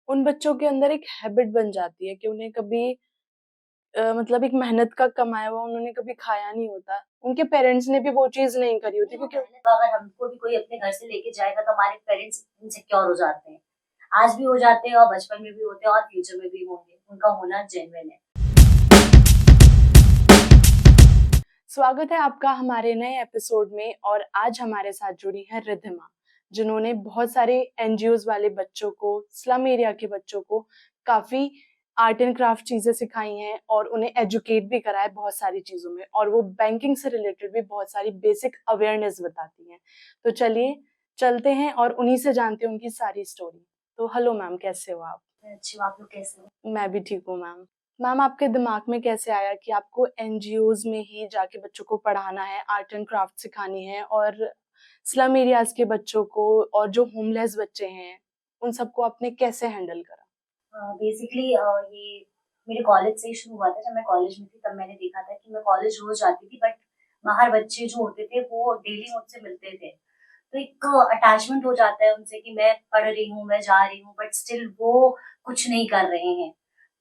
उन बच्चों के अंदर एक हैबिट बन जाती है कि उन्हें कभी मतलब एक मेहनत का कमाया हुआ उन्होंने कभी खाया नहीं होता। उनके पेरेंट्स ने भी वो चीज़ नहीं करी होती नहीं, वो क्योंकि पहले तो अगर हमको भी कोई अपने घर से लेके जाएगा तो हमारे पेरेंट्स इनसिक्योर हो जाते हैं। आज भी हो जाते हैं और बचपन में भी होते हैं और फ्यूचर में भी होंगे। उनका होना जेन्युइन है। स्वागत है आपका हमारे नए एपिसोड में और आज हमारे साथ जुड़ी हैं रिद्धिमा, जिन्होंने बहुत सारे एनजीओज़ वाले बच्चों को, स्लम एरिया के बच्चों को काफ़ी आर्ट एंड क्राफ्ट चीज़ें सिखाई हैं और उन्हें एजुकेट भी करा है बहुत सारी चीज़ों में और वो बैंकिंग से रिलेटेड भी बहुत सारी बेसिक अवेयरनेस बताती हैं। तो चलिए, चलते हैं और उन्हीं से जानते हैं उनकी सारी स्टोरी। तो हेलो मैम, कैसे हो आप? मैं अच्छी हूँ, आप लोग कैसे हो? मैं भी ठीक हूँ मैम। मैम, आपके दिमाग में कैसे आया कि आपको एनजीओज़ में ही जाके बच्चों को पढ़ाना है, आर्ट एंड क्राफ्ट सिखानी है और स्लम एरियाज़ के बच्चों को और जो होमलेस बच्चे हैं, उन सबको आपने कैसे हैंडल करा? बेसिकली ये मेरे कॉलेज से ही शुरू हुआ था। जब मैं कॉलेज में थी तब मैंने देखा था कि मैं कॉलेज रोज जाती थी, बट बाहर बच्चे जो होते थे वो डेली मुझसे मिलते थे। तो एक अटैचमेंट हो जाता है उनसे कि मैं पढ़ रही हूँ, मैं जा रही हूँ, बट स्टिल वो कुछ नहीं कर रहे हैं।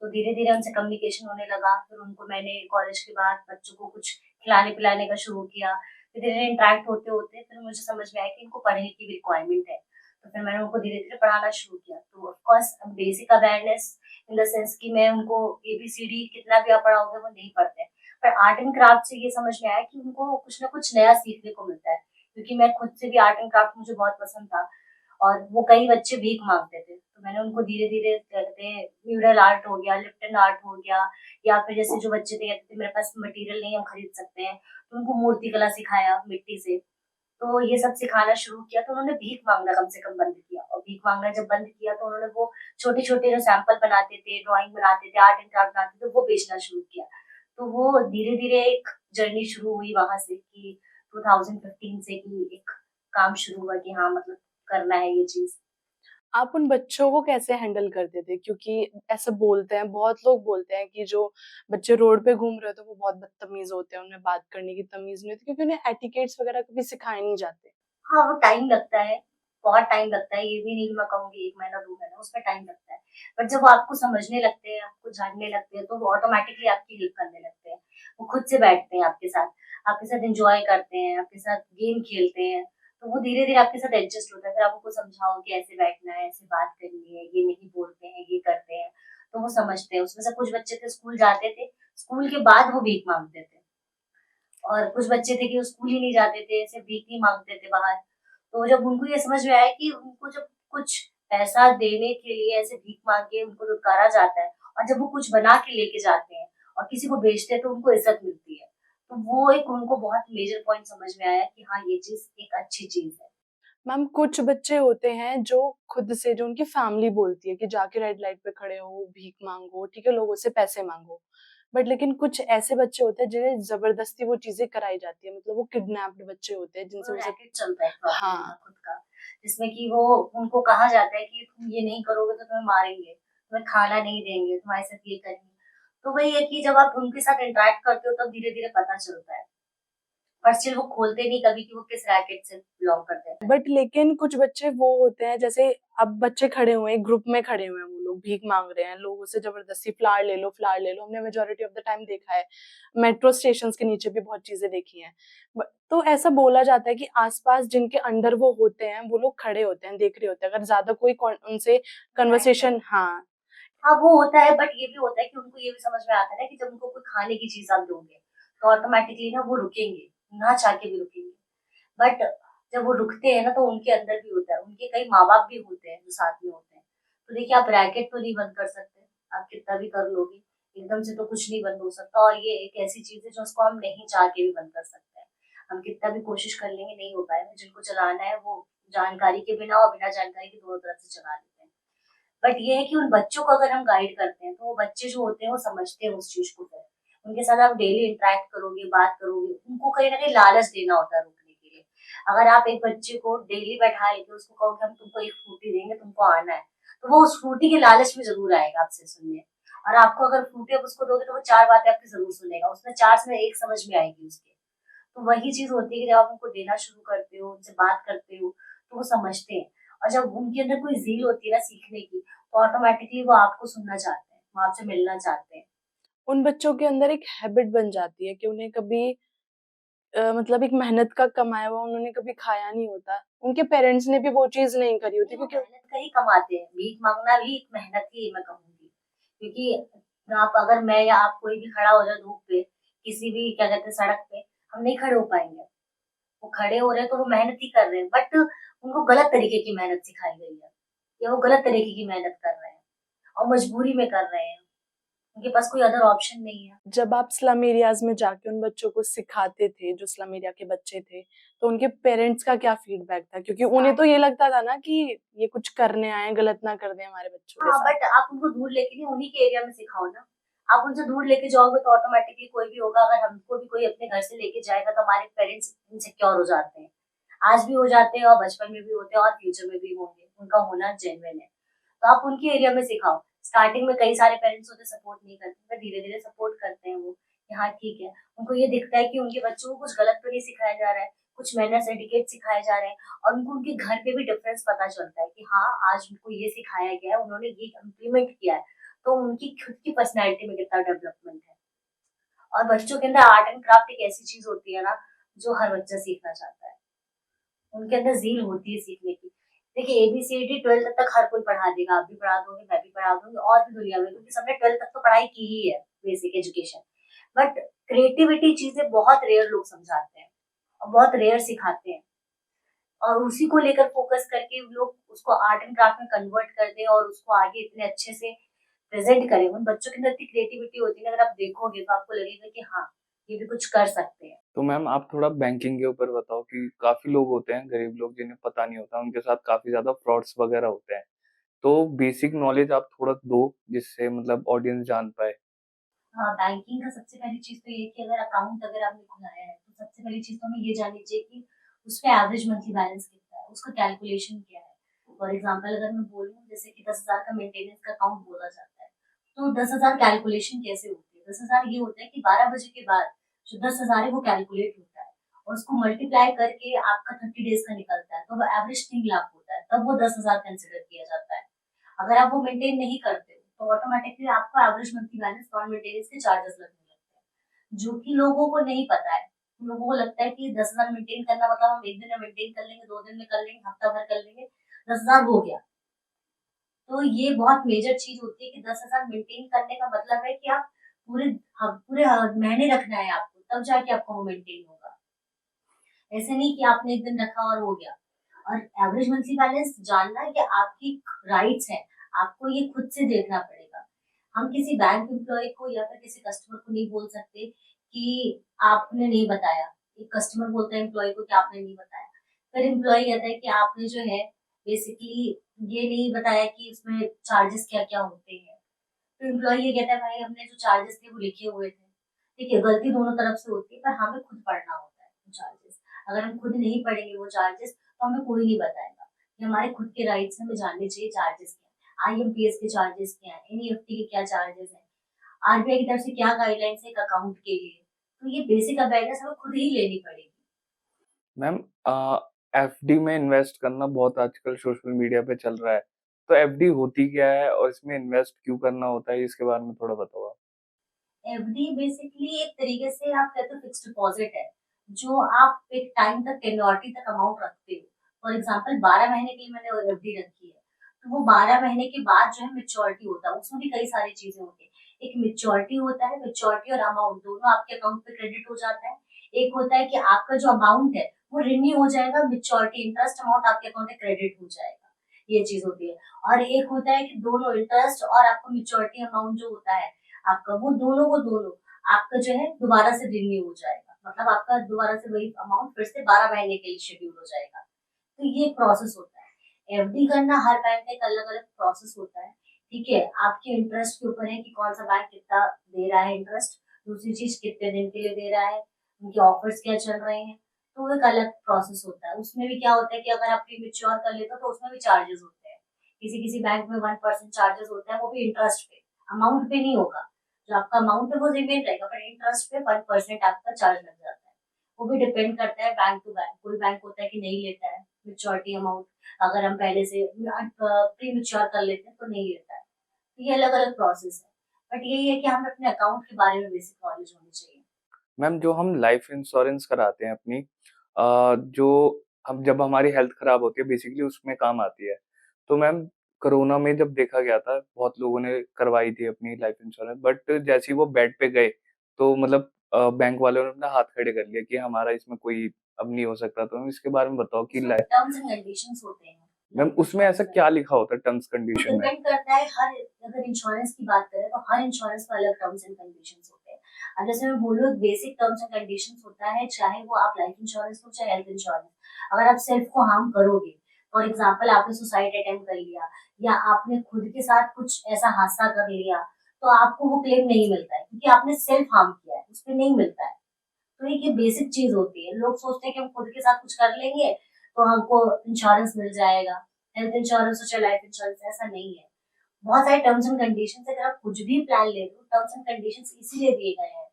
तो धीरे धीरे उनसे कम्युनिकेशन होने लगा। फिर उनको मैंने कॉलेज के बाद बच्चों को कुछ खिलाने पिलाने का शुरू किया। फिर धीरे धीरे इंटरेक्ट होते होते फिर मुझे समझ में आया कि इनको पढ़ने की भी रिक्वायरमेंट है। तो फिर मैंने उनको धीरे धीरे पढ़ाना शुरू किया। तो of course basic awareness in the sense कि मैं उनको एबीसीडी कितना भी आप पढ़ाओगे वो नहीं पढ़ते हैं। पर आर्ट एंड क्राफ्ट से ये समझ में आया कि उनको कुछ ना कुछ नया सीखने को मिलता है, क्योंकि मैं खुद से भी आर्ट एंड क्राफ्ट मुझे बहुत पसंद था। और वो कई बच्चे भीख मांगते थे, तो मैंने उनको धीरे धीरे कहते हैं म्यूरल आर्ट हो गया, लिप्टन आर्ट हो गया, या फिर जैसे जो बच्चे थे कहते थे मेरे पास मटेरियल नहीं, हम खरीद सकते हैं, तो उनको मूर्ति कला सिखाया मिट्टी से। तो ये सब सिखाना शुरू किया तो उन्होंने भीख मांगना कम से कम बंद किया। और भीख मांगना जब बंद किया तो उन्होंने वो छोटे छोटे जो सैंपल बनाते थे, ड्राइंग बनाते थे, आर्ट एंड क्राफ्ट बनाते थे, वो बेचना शुरू किया। तो वो धीरे धीरे एक जर्नी शुरू हुई वहां से कि 2015 से कि एक काम शुरू हुआ कि हाँ मतलब करना है ये चीज। आप उन बच्चों को कैसे हैंडल करते थे? क्योंकि ऐसा बोलते हैं, बहुत लोग बोलते हैं कि जो बच्चे रोड पे घूम रहे होते हैं, वो बहुत बदतमीज़ होते हैं, उनमें बात करने की तमीज़ नहीं होती क्योंकि उन्हें एटिकेट्स वगैरह कभी सिखाए नहीं जाते। हाँ, वो टाइम लगता है, बहुत टाइम लगता है। ये भी नहीं कि मैं कहूँगी 1 महीना 2 महीना, उसमें टाइम लगता है। बट जब वो आपको समझने लगते हैं, आपको जानने लगते हैं, तो वो ऑटोमैटिकली आपकी हेल्प करने लगते हैं। वो खुद से बैठते हैं आपके साथ एन्जॉय करते हैं, आपके साथ गेम खेलते हैं। तो वो धीरे-धीरे आपके साथ एडजस्ट होता है। फिर आप उनको समझाओ कि ऐसे बैठना है, ऐसे बात करनी है, ये नहीं बोलते हैं, ये करते हैं, तो वो समझते हैं। उसमें से कुछ बच्चे थे स्कूल जाते थे, स्कूल के बाद वो भीख माँगते थे। और कुछ बच्चे थे कि वो स्कूल ही नहीं जाते थे, ऐसे भीख नहीं माँगते थे बाहर। तो जब उनको ये समझ में आया कि उनको जब कुछ पैसा देने के लिए ऐसे भीख मांग के उनको लुटकारा जाता है, और जब वो कुछ बना के लेके जाते हैं और किसी को बेचते हैं तो उनको इज्जत मिलती है। तो वो एक उनको बहुत मेजर पॉइंट समझ में आया कि हाँ ये चीज एक अच्छी चीज है। मैम, कुछ बच्चे होते हैं जो खुद से जो उनकी फैमिली बोलती है कि जाके रेड लाइट पे खड़े हो, भीख माँगो, ठीक है, लोगों से पैसे माँगो। बट लेकिन कुछ ऐसे बच्चे होते हैं जिन्हें ज़बरदस्ती वो चीज़ें कराई जाती है, मतलब वो किडनैप्ड बच्चे होते हैं जिनसे वो वो सब। रैकेट चलता है प्रॉपर उनका हाँ। खुद का, जिसमें कि वो उनको कहा जाता है कि तुम ये नहीं करोगे तो तुम्हें मारेंगे, तुम्हें खाना नहीं देंगे, तुम्हारे साथ ये करेंगे। तो वही है कि जब आप उनके साथ इंटरेक्ट करते हो तब धीरे धीरे पता चलता है। पर स्टिल वो खोलते नहीं कभी कि वो किस रैकेट से बिलोंग करते हैं। बट लेकिन कुछ बच्चे वो होते हैं, जैसे अब बच्चे खड़े हुए हैं, ग्रुप में खड़े हुए हैं, वो लोग भीख मांग रहे हैं, लोगों से जबरदस्ती फ्लावर ले लो, फ्लावर ले लो। हमने मेजोरिटी ऑफ द टाइम देखा है, मेट्रो स्टेशन के नीचे भी बहुत चीजें देखी हैं। तो ऐसा बोला जाता है कि आसपास जिनके अंडर वो होते हैं, वो लोग खड़े होते हैं, देख रहे होते हैं, अगर ज्यादा कोई उनसे इंटरेक्ट कर। कन्वर्सेशन। हाँ। हाँ वो होता है, बट ये भी होता है कि उनको ये भी समझ में आता है ना कि जब उनको कोई खाने की चीज आप दोगे तो ऑटोमेटिकली ना वो रुकेंगे, ना चाह के भी रुकेंगे। बट जब वो रुकते हैं ना तो उनके अंदर भी होता है, उनके कई माँ बाप भी होते हैं जो साथ में होते हैं। तो देखिए आप रैकेट तो नहीं बंद कर सकते, आप कितना भी कर लोगे, एकदम से तो कुछ नहीं बंद हो सकता। और ये एक ऐसी चीज है जो उसको हम नहीं चाह के भी बंद कर सकते हैं। हम कितना भी कोशिश कर लेंगे नहीं हो पाएगा। जिनको चलाना है वो जानकारी के बिना और बिना जानकारी के दोनों तरफ से चला लेते हैं। बट ये है कि उन बच्चों को अगर हम गाइड करते हैं तो वो बच्चे जो होते हैं वो समझते हैं उस चीज को। फिर उनके साथ आप डेली इंटरेक्ट करोगे, बात करोगे, उनको कहीं ना कहीं लालच देना होता है रोकने के लिए। अगर आप एक बच्चे को डेली बैठा लेके उसको कहो कि हम तुमको एक फ्रूटी देंगे, तुमको आना है, तो वो उस फ्रूटी के लालच में जरूर आएगा आपसे सुनने। और आपको अगर फ्रूटी आप उसको दोगे तो वो 4 बातें आपकी जरूर सुनेगा, उसमें 4 में एक समझ में आएगी उसके। तो वही चीज होती है कि जब आप उनको देना शुरू करते हो, उनसे बात करते हो, तो वो समझते हैं। और जब उनके अंदर कोई ज़ील होती है ना सीखने की, तो ऑटोमेटिकली वो आपको सुनना चाहते हैं, वो आपसे मिलना चाहते हैं। उन बच्चों के अंदर एक हैबिट बन जाती है कि उन्हें कभी मतलब एक मेहनत का कमाया हुआ उन्होंने कभी खाया नहीं होता। उनके पेरेंट्स ने भी वो चीज़ नहीं करी होती नहीं, वो क्योंकि मेहनत का ही कमाते हैं, भीख माँगना भी एक मेहनत ही मैं कहूँगी। क्योंकि आप अगर मैं या आप कोई भी खड़ा हो जाए धूप पे, किसी भी क्या कहते हैं सड़क पे, हम नहीं खड़े हो पाएँगे। वो खड़े हो रहे हैं तो वो मेहनत ही कर रहे हैं, बट उनको गलत तरीके की मेहनत सिखाई गई है, या वो गलत तरीके की मेहनत कर रहे हैं और मजबूरी में कर रहे हैं। उनके पास कोई अदर ऑप्शन नहीं है। जब आप स्लम एरियाज़ में जाके उन बच्चों को सिखाते थे, जो स्लम एरिया के बच्चे थे, तो उनके पेरेंट्स का क्या फीडबैक था? क्योंकि उन्हें तो स्टार्ट ये लगता था ना कि ये कुछ करने आए हैं, गलत ना कर दें हमारे बच्चों के हाँ, साथ। बट आप उनको दूर लेके नहीं उन्हीं के एरिया में सिखाओ ना। आप उनसे दूर लेके जाओगे तो ऑटोमेटिकली कोई भी होगा, अगर हमको भी कोई अपने घर से लेके जाएगा तो हमारे पेरेंट्स इनसिक्योर हो जाते हैं। आज भी हो जाते हैं और बचपन में भी होते हैं और फ्यूचर में भी होंगे। उनका होना जेन्युइन है। तो आप उनके एरिया में सिखाओ। स्टार्टिंग में कई सारे पेरेंट्स होते सपोर्ट नहीं करते, पर धीरे-धीरे सपोर्ट करते हैं वो, कि हाँ ठीक है। उनको ये दिखता है कि उनके बच्चों को कुछ गलत तो नहीं सिखाया जा रहा है, कुछ मैनर्स, एटिकेट सिखाए जा रहे हैं और उनको उनके घर पे भी डिफरेंस पता चलता है कि हाँ, आज उनको ये सिखाया गया है, उन्होंने ये इम्प्लीमेंट किया है, तो उनकी खुद की पर्सनैलिटी में कितना डेवलपमेंट है। और बच्चों के अंदर आर्ट एंड क्राफ्ट एक ऐसी चीज़ होती है ना, जो हर बच्चा सीखना चाहता है। उनके अंदर ज़ील होती है सीखने की। देखिए एबीसीडी 12th तक हर कोई पढ़ा देगा, आप भी पढ़ा दोगे, मैं भी पढ़ा दूँगी और भी दुनिया में, क्योंकि सबने 12th तक तो पढ़ाई की ही है, बेसिक एजुकेशन। बट क्रिएटिविटी चीज़ें बहुत रेयर लोग समझाते हैं और बहुत रेयर सिखाते हैं और उसी को लेकर फ़ोकस करके लोग उसको आर्ट एंड क्राफ्ट में कन्वर्ट कर दें और उसको आगे इतने अच्छे से प्रेज़ेंट करें। उन बच्चों के अंदर इतनी क्रिएटिविटी होती है ना, अगर आप देखोगे तो आपको लगेगा कि हाँ, ये भी कुछ कर सकते हैं। तो मैम आप थोड़ा बैंकिंग के ऊपर बताओ कि काफ़ी लोग होते हैं, गरीब लोग जिन्हें पता नहीं होता, उनके साथ काफ़ी ज़्यादा फ्रॉड्स वगैरह होते हैं। तो बेसिक नॉलेज आप थोड़ा दो जिससे मतलब ऑडियंस जान पाए। हाँ, बैंकिंग का सबसे पहली चीज़ तो ये है कि अगर अकाउंट अगर आपने खुलाया है, तो सबसे पहली चीज़ तो हमें ये जाननी चाहिए कि उसपे एवरेज मंथली बैलेंस कितना है, उसका कैलकुलेशन क्या है। फॉर एग्ज़ाम्पल अगर मैं बोलूँ जैसे कि 10,000 का मेंटेनेंस का अकाउंट बोला जाता है, तो 10,000 कैलकुलेशन कैसे होती है? 10,000 ये होता है कि 12 बजे के बाद जो 10,000 है वो कैलकुलेट होता है और उसको मल्टीप्लाई करके आपका 30 डेज़ का निकलता है, तो वो एवरेज 3 लाख होता है, तब वो 10,000 कंसिडर किया जाता है। अगर आप वो मेंटेन नहीं करते हो, तो ऑटोमेटिकली आपको average monthly balance non maintenance के चार्जेस लगने लगते हैं, जो कि लोगों को नहीं पता है। लोगों को लगता है कि 10,000 मेंटेन करना मतलब हम 1 दिन में मेंटेन कर लेंगे, 2 दिन में कर लेंगे, हफ्ता भर कर लेंगे, 10,000 हो गया। तो ये बहुत मेजर चीज़ होती है कि 10,000 मेंटेन करने का मतलब है कि आप पूरे महीने रखना है आपको, तब जाके आपका वो मेंटेन होगा। ऐसे नहीं कि आपने 1 दिन रखा और हो गया। और एवरेज मंथली बैलेंस जानना ये आपकी राइट्स है, आपको ये खुद से देखना पड़ेगा। हम किसी बैंक एम्प्लॉयी को या फिर किसी कस्टमर को नहीं बोल सकते कि आपने नहीं बताया। एक कस्टमर बोलता है एम्प्लॉयी को कि आपने नहीं बताया। फिर एम्प्लॉयी कहता है कि आपने जो है बेसिकली ये नहीं बताया कि इसमें चार्जेस क्या-क्या होते हैं। तो एम्प्लॉयी ये कहता है भाई हमने जो चार्जेस थे वो लिखे हुए थे। देखिए गलती दोनों तरफ से होती है पर हमें खुद पढ़ना होता है वो चार्जेस। अगर हम खुद नहीं पढ़ेंगे वो चार्जेस तो हमें कोई नहीं बताएगा। ये हमारे खुद के राइट्स हमें जानने चाहिए चार्जेस क्या है, आईएमपीएस के चार्जेस क्या है, एनईएफटी के क्या चार्जेस हैं, आरबीआई की तरफ से क्या गाइडलाइंस है एक अकाउंट के लिए। तो ये बेसिक अवेयरनेस हमें खुद ही लेनी पड़ेगी। मैम एफडी में इन्वेस्ट करना बहुत आजकल सोशल मीडिया पे चल रहा है। तो एफडी होती क्या है और इसमें इन्वेस्ट क्यों करना होता है? इसके बारे में थोड़ा बताओ आप। एफडी बेसिकली एक तरीके से आप कहते हो फिक्स्ड डिपॉजिट है, जो आप एक टाइम तक टेन्योरिटी तक अमाउंट रखते हो। फॉर एग्जांपल 12 महीने के लिए मैंने एफडी रखी है, तो वो 12 महीने के बाद जो है मैच्योरिटी होता है, उसमें भी कई सारी चीजें होती हैं। एक मैच्योरिटी होता है, मैच्योरिटी और अमाउंट दोनों आपके अकाउंट पे क्रेडिट हो जाता है। एक होता है कि आपका जो अमाउंट है वो रिन्यू हो जाएगा, मैच्योरिटी इंटरेस्ट अमाउंट आपके अकाउंट में क्रेडिट हो जाएगा, ये चीज होती है। और एक होता है कि दोनों इंटरेस्ट और आपका मैच्योरिटी अमाउंट जो होता है आपका वो दोनों को दोनों आपका जो है दोबारा से रिन्यू हो जाएगा, मतलब आपका दोबारा से वही अमाउंट फिर से 12 महीने के लिए शेड्यूल हो जाएगा। तो ये प्रोसेस होता है। एफडी करना हर बैंक का एक अलग-अलग प्रोसेस होता है। ठीक है, आपके इंटरेस्ट के ऊपर है कि कौन सा बैंक कितना दे रहा है इंटरेस्ट, दूसरी चीज कितने दिन के लिए दे रहा है, उनके ऑफर्स क्या चल रहे हैं, तो वो एक अलग प्रोसेस होता है। उसमें भी क्या होता है कि अगर आप प्रीमेच्योर कर लेते हो तो उसमें भी चार्जेस होते हैं। किसी-किसी बैंक में 1% चार्जेस होता है, वो भी इंटरेस्ट पे, अमाउंट पे नहीं होगा। जो आपका अमाउंट है वो रिमेन रहेगा, पर इंटरेस्ट पे 1% आपका चार्ज लग जाता है। वो भी डिपेंड करता है बैंक टू बैंक, कोई बैंक होता है कि नहीं लेता है, मेच्योरिटी अमाउंट अगर हम पहले से प्री मेच्योर कर लेते हैं तो नहीं लेता है। तो ये अलग अलग प्रोसेस है, बट यही है कि हमें अपने अकाउंट के बारे में बेसिक नॉलेज होनी चाहिए। मैम जो हम लाइफ इंश्योरेंस कराते हैं अपनी जो हम जब हमारी हेल्थ खराब होती है बेसिकली उसमें काम आती है। तो मैम कोरोना में जब देखा गया था बहुत लोगों ने करवाई थी अपनी लाइफ इंश्योरेंस बट जैसे ही वो बेड पे गए तो मतलब बैंक वालों ने अपना हाथ खड़े कर लिया कि हमारा इसमें कोई अब नहीं हो सकता। तो मैम इसके बारे में बताओ कि उसमें लाइफ टर्म्स एंड कंडीशंस होते हैं मैम लाइफ उसमें ऐसा इंश्योरेंस में। क्या लिखा होता है टर्म्स वो कंडीशन में? डिपेंड करता है हर, अगर इंश्योरेंस की बात करें तो हर इंश्योरेंस में अलग टर्म्स एंड कंडीशंस होते हैं। अब जैसे मैं बोलूँ बेसिक टर्म्स एंड कंडीशंस होता है, चाहे वो आप लाइफ इंश्योरेंस हो चाहे हेल्थ इंश्योरेंस। अगर आप सेल्फ को हार्म करोगे, फॉर एग्जाम्पल आपने सुसाइड अटेम्प्ट कर लिया या आपने खुद के साथ कुछ ऐसा हादसा कर लिया, तो आपको वो क्लेम नहीं मिलता है क्योंकि आपने सेल्फ हार्म किया है, उस पर नहीं मिलता है। तो ये बेसिक चीज होती है। लोग सोचते हैं कि हम खुद के साथ कुछ कर लेंगे तो हमको इंश्योरेंस मिल जाएगा, हेल्थ इंश्योरेंस हो चाहे लाइफ इंश्योरेंस, ऐसा नहीं है। बहुत सारे टर्म्स एंड कंडीशंस है, अगर आप कुछ भी प्लान ले रहे हो टर्म्स एंड कंडीशंस इसीलिए दिए गए हैं,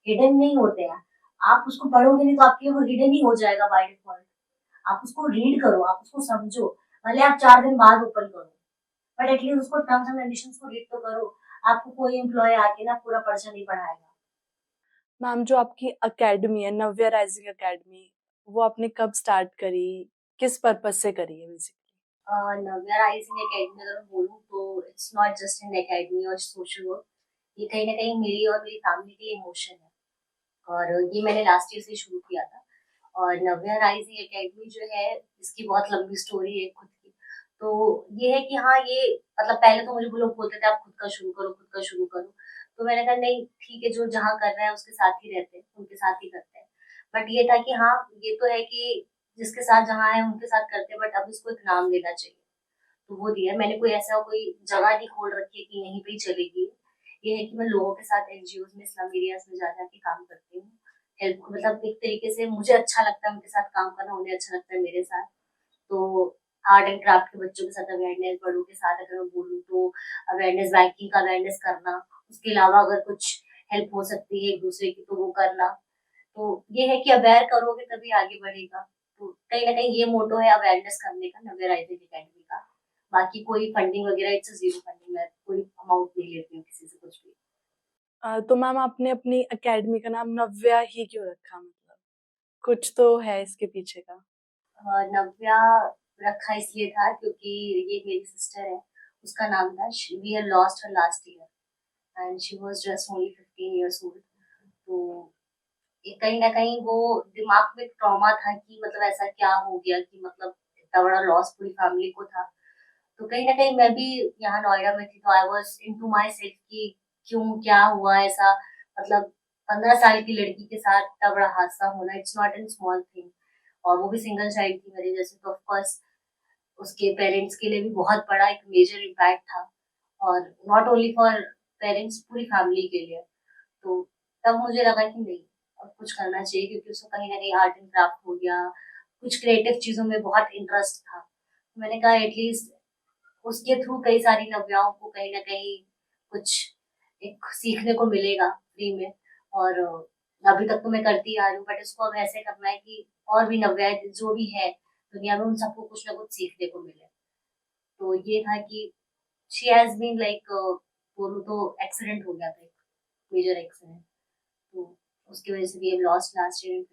हिडन नहीं होते हैं। आप उसको पढ़ोगे नहीं तो आपके लिए वो हिडन ही हो जाएगा बाय डिफॉल्ट। आप उसको रीड करो, आप उसको समझो, भले आप 4 दिन बाद ओपन करो, बट एटलीस्ट उसको टर्म्स एंड कंडीशंस को रीड तो करो। आपको कोई एम्प्लॉय आके ना पूरा पर्चा नहीं पढ़ाएगा। मैम जो आपकी अकेडमी है नव्या राइजिंग अकेडमी, वो आपने कब स्टार्ट करी, किस पर्पज से करी है बेसिकली? नव्या राइजिंग एकेडमी अगर मैं बोलूँ तो it's not just an academy और सोशल वर्क, ये कहीं ना कहीं मेरी और मेरी फैमिली के लिए इमोशन है। और ये मैंने लास्ट ईयर से शुरू किया था। और नव्या राइजिंग एकेडमी जो है इसकी बहुत लंबी स्टोरी है खुद की। तो ये है कि हाँ, ये मतलब पहले तो मुझे वो लोग बोलते थे आप खुद का शुरू करो, खुद का शुरू करो। तो मैंने कहा नहीं ठीक है, जो जहाँ कर रहा है उसके साथ ही रहते हैं, उनके साथ ही करते हैं। बट ये था कि हाँ, ये तो है कि जिसके साथ जहाँ है उनके साथ करते हैं, बट अब इसको एक नाम देना चाहिए। तो वो दिया। मैंने कोई ऐसा कोई जगह नहीं खोल रखी है कि यहीं पे ही चलेगी। ये है कि मैं लोगों के साथ एनजीओज में, स्लम एरियाज में जा जाके काम करती हूँ। हेल्प मतलब एक तरीके से मुझे अच्छा लगता है उनके साथ काम करना, उन्हें अच्छा लगता है मेरे साथ। तो आर्ट एंड क्राफ्ट के बच्चों के साथ अवेयरनेस, बड़ों के साथ अगर मैं बोलूँ तो अवेयरनेस, बैंकिंग का अवेयरनेस करना, उसके अलावा अगर कुछ हेल्प हो सकती है एक दूसरे की तो वो करना। तो ये है कि अवेयर करोगे तभी आगे बढ़ेगा। तो कहीं ना कहीं ये मोटो है अवेयरनेस करने का नव्या राइजिंग एकेडमी का। बाकी कोई फंडिंग वगैरह इट्स जीरो फंडिंग, मैं कोई अमाउंट नहीं लेती हूँ किसी से कुछ भी। तो मैम आपने अपनी एकेडमी का नाम नव्या ही क्यों रखा, मतलब कुछ तो है इसके पीछे का? नव्या रखा इसलिए था क्योंकि ये मेरी सिस्टर है, उसका नाम था, we have lost her last year and she was just only 15 years old. तो ये कहीं ना कहीं वो दिमाग में ट्रॉमा था कि मतलब ऐसा क्या हो गया कि मतलब इतना बड़ा लॉस पूरी फैमिली को था। तो कहीं न कहीं मैं भी यहाँ नोएडा में थी तो I was into my self कि क्यों, क्या हुआ ऐसा? मतलब 15 साल की लड़की के साथ इतना बड़ा हादसा होना, it's not an small thing. और वो भी सिंगल चाइल्ड थी मेरे जैसे, तो ऑफ कोर्स उसके पेरेंट्स के लिए भी बहुत बड़ा एक मेजर इम्पैक्ट था। और नॉट ओनली फॉर पेरेंट्स, पूरी फैमिली के लिए। तो तब मुझे लगा कि नहीं, अब कुछ करना चाहिए क्योंकि उसको कहीं न कहीं आर्ट एंड क्राफ्ट हो गया, कुछ क्रिएटिव चीज़ों में बहुत इंटरेस्ट था। तो मैंने कहा एटलीस्ट उसके थ्रू कई सारी नव्याओं को कहीं न कहीं कुछ एक सीखने को मिलेगा फ्री में। और अभी तक तो मैं करती आ रही हूँ, बट इसको अब ऐसे करना है कि और भी नव्याएँ जो भी है दुनिया में, उन सबको कुछ ना कुछ सीखने को मिले। तो ये था कि शी हैज़ बीन लाइक, बोलूँ तो एक्सीडेंट हो गया था, एक मेजर एक्सीडेंट। तो उसकी वज़ह से we have lost last year.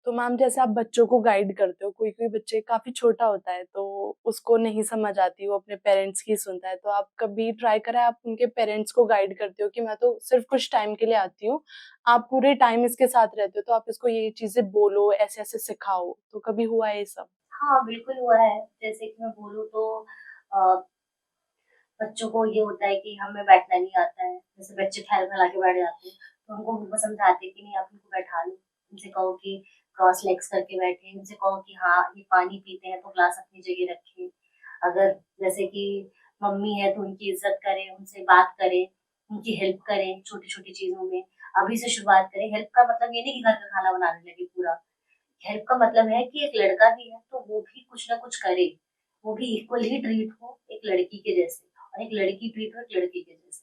तो मैम जैसे आप बच्चों को गाइड करते हो, कोई-कोई बच्चे काफ़ी छोटा होता है तो उसको नहीं समझ आती, वो अपने पेरेंट्स की सुनता है, तो आप कभी ट्राई करा है आप उनके पेरेंट्स को गाइड करते हो कि मैं तो सिर्फ़ कुछ टाइम के लिए आती हूँ, आप पूरे टाइम इसके साथ रहते हो तो आप इसको ये चीज़ें बोलो, ऐसे-ऐसे सिखाओ, तो कभी हुआ है ये सब? हाँ, बिल्कुल हुआ है। जैसे कि मैं बोलूँ तो अ, बच्चों को ये होता है कि हमें बैठना नहीं आता है, जैसे बच्चे फैल-फैला के बैठ जाते हैं, तो उनको समझाते हैं कि नहीं आप इनको बैठा लो, उनसे कहो कि क्रॉस लेग्स करके बैठें, उनसे कहो कि हाँ, ये पानी पीते हैं तो ग्लास अपनी जगह रखें। अगर जैसे कि मम्मी है तो उनकी इज़्ज़त करें, उनसे बात करें, उनकी हेल्प करें छोटी-छोटी चीज़ों में, अभी से शुरुआत करें। हेल्प का मतलब ये नहीं कि घर का खाना बनाने लगे पूरा, हेल्प का मतलब है कि एक लड़का भी है तो वो भी कुछ ना कुछ करे, वो भी इक्वल ही ट्रीट हो एक लड़की के जैसे, और एक लड़की ट्रीट हो एक लड़के के जैसे।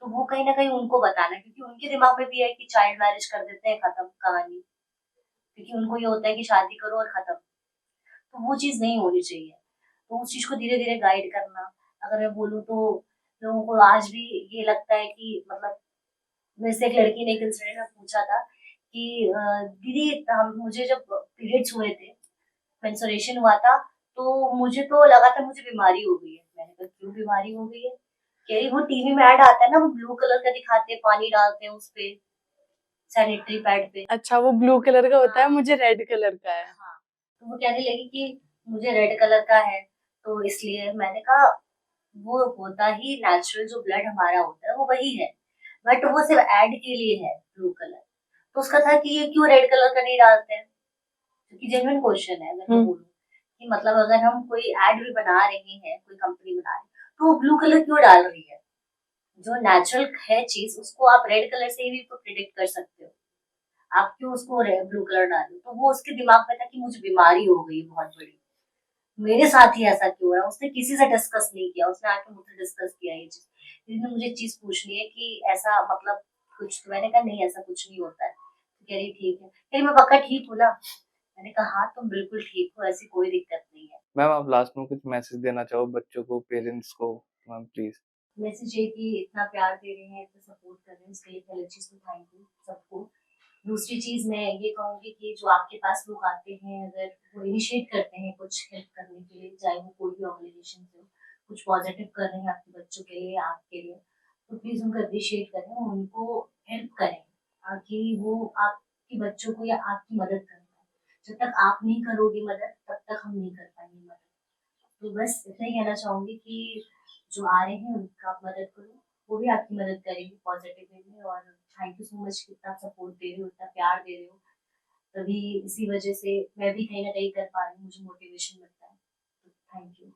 तो वो कहीं न कहीं उनको बताना है क्योंकि उनके दिमाग में भी है कि चाइल्ड मैरिज कर देते हैं, खत्म कहानी। क्योंकि उनको ये होता है कि शादी करो और खत्म। तो वो चीज नहीं होनी चाहिए। तो उस चीज को धीरे धीरे गाइड करना, अगर मैं बोलूँ तो लोगों को आज भी ये लगता है कि मतलब, मेरे से एक लड़की ने एक इंसिडेंट में पूछा था कि दीदी मुझे जब पीरियड्स हुए थे, मेंस्ट्रुएशन हुआ था, तो मुझे तो लगा था मुझे बीमारी हो गई है। मैंने कहा क्यों बीमारी हो गई है? कह रही वो टीवी में ऐड आता है ना, वो ब्लू कलर का दिखाते हैं, पानी डालते हैं उस पे सैनिटरी पैड पे। अच्छा, वो ब्लू कलर का होता है, हाँ मुझे रेड कलर का है। हाँ, तो वो कहने लगी कि मुझे रेड कलर का है, तो इसलिए मैंने कहा वो होता ही नेचुरल, जो ब्लड हमारा होता है वो वही है, बट वो सिर्फ ऐड के लिए है ब्लू कलर। तो उसका था कि ये क्यों रेड कलर का नहीं डालते हैं, क्योंकि जेन्युइन क्वेश्चन है। अगर मैं बोलूँ कि मतलब अगर हम कोई ऐड भी बना रहे हैं, कोई कंपनी बना रही है, तो वो ब्लू कलर क्यों डाल रही है? जो नेचुरल है चीज, उसको आप रेड कलर से भी तो प्रिडिक्ट कर सकते हो, आप क्यों उसको ब्लू कलर डाल रहे हो? तो वो उसके दिमाग में था कि मुझे बीमारी हो गई बहुत बड़ी, मेरे साथ ही ऐसा क्यों हो रहा है। उसने किसी से डिस्कस नहीं किया, उसने आके मुझसे डिस्कस किया ये चीज, इसने मुझे चीज पूछनी है कि ऐसा मतलब कुछ, तो मैंने कहा नहीं ऐसा कुछ नहीं होता है। तो कह रही ठीक है, कह रही मैं पक्का ठीक हूँ ना? मैंने कहा हाँ तुम बिल्कुल ठीक हो, ऐसी कोई दिक्कत नहीं है। मैम आप लास्ट में कुछ मैसेज देना चाहो बच्चों को, पेरेंट्स को? Ma'am please. मैसेज ये कि इतना प्यार दे रहे हैं, इतना सपोर्ट कर रहे हैं, उसके लिए पहले चीज तो थैंक यू सबको। दूसरी चीज मैं ये कहूंगी कि जो आपके पास लोग आते हैं, अगर वो इनिशिएट करते हैं कुछ हेल्प करने के लिए, चाहे वो कोई भी ऑर्गेनाइजेशन से हो, कुछ पॉजिटिव कर रहे हैं आपके बच्चों के लिए, आपके लिए, तो प्लीज उनको अप्रिशिएट करें, उनको हेल्प करें, ताकि वो आपके बच्चों को या आपकी मदद करें। जब तक आप नहीं करोगे मदद, तब तक हम नहीं कर पाएंगे मदद। तो बस इतना ही कहना चाहूंगी कि जो आ रहे हैं उनका आप मदद करो, वो भी आपकी मदद करेंगे पॉजिटिव वे में। और थैंक यू सो मच कि इतना सपोर्ट दे रहे हो, इतना प्यार दे रहे हो। तभी इसी वजह से मैं भी कहीं ना कहीं कर पा रही हूँ, मुझे मोटिवेशन मिलता है। तो थैंक यू।